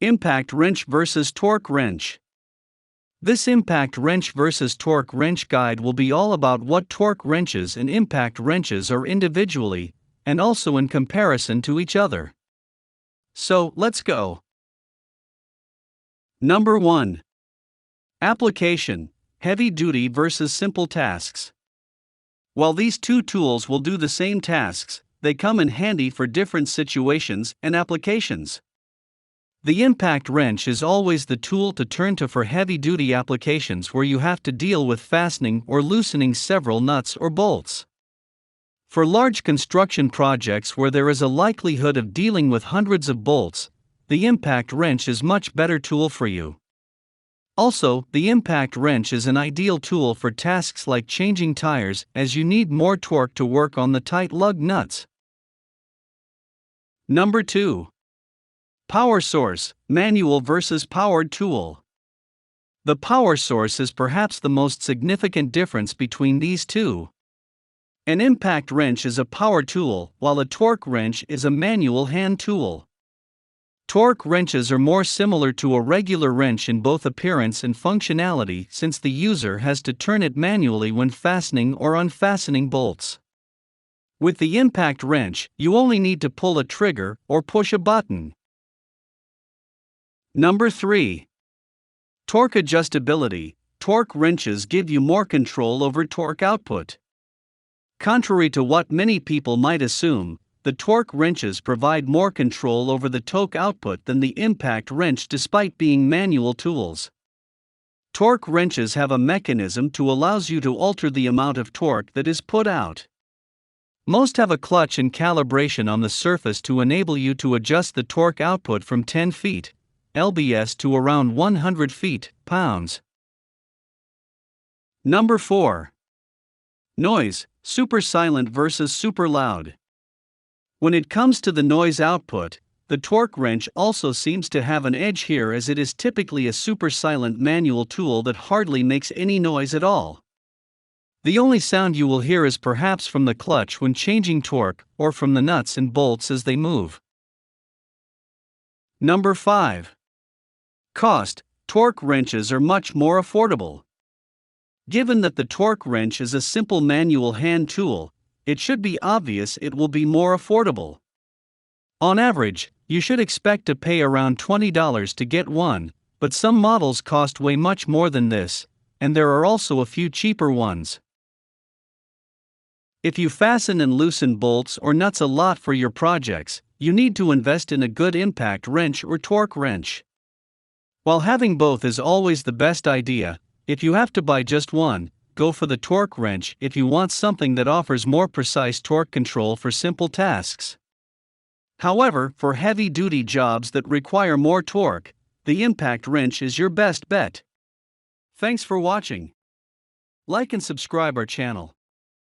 Impact wrench versus torque wrench. This impact wrench versus torque wrench guide will be all about what torque wrenches and impact wrenches are individually, and also in comparison to each other. So, let's go. Number 1. Application: heavy duty versus simple tasks. While these two tools will do the same tasks, they come in handy for different situations and applications. The impact wrench is always the tool to turn to for heavy-duty applications where you have to deal with fastening or loosening several nuts or bolts. For large construction projects where there is a likelihood of dealing with hundreds of bolts, the impact wrench is much better tool for you. Also, the impact wrench is an ideal tool for tasks like changing tires, as you need more torque to work on the tight lug nuts. Number 2. Power source: manual versus powered tool. The power source is perhaps the most significant difference between these two. An impact wrench is a power tool, while a torque wrench is a manual hand tool. Torque wrenches are more similar to a regular wrench in both appearance and functionality, since the user has to turn it manually when fastening or unfastening bolts. With the impact wrench, you only need to pull a trigger or push a button. Number 3. Torque adjustability: torque wrenches give you more control over torque output. Contrary to what many people might assume, the torque wrenches provide more control over the torque output than the impact wrench despite being manual tools. Torque wrenches have a mechanism to allows you to alter the amount of torque that is put out. Most have a clutch and calibration on the surface to enable you to adjust the torque output from 10 feet lbs to around 100 feet pounds. Number 4. Noise: super silent versus super loud. When it comes to the noise output, the torque wrench also seems to have an edge here, as it is typically a super silent manual tool that hardly makes any noise at all. The only sound you will hear is perhaps from the clutch when changing torque, or from the nuts and bolts as they move. Number 5. Cost: torque wrenches are much more affordable. Given that the torque wrench is a simple manual hand tool, it should be obvious it will be more affordable. On average, you should expect to pay around $20 to get one, but some models cost way much more than this, and there are also a few cheaper ones. If you fasten and loosen bolts or nuts a lot for your projects, you need to invest in a good impact wrench or torque wrench. While having both is always the best idea, if you have to buy just one, go for the torque wrench if you want something that offers more precise torque control for simple tasks. However, for heavy-duty jobs that require more torque, the impact wrench is your best bet. Thanks for watching. Like and subscribe our channel.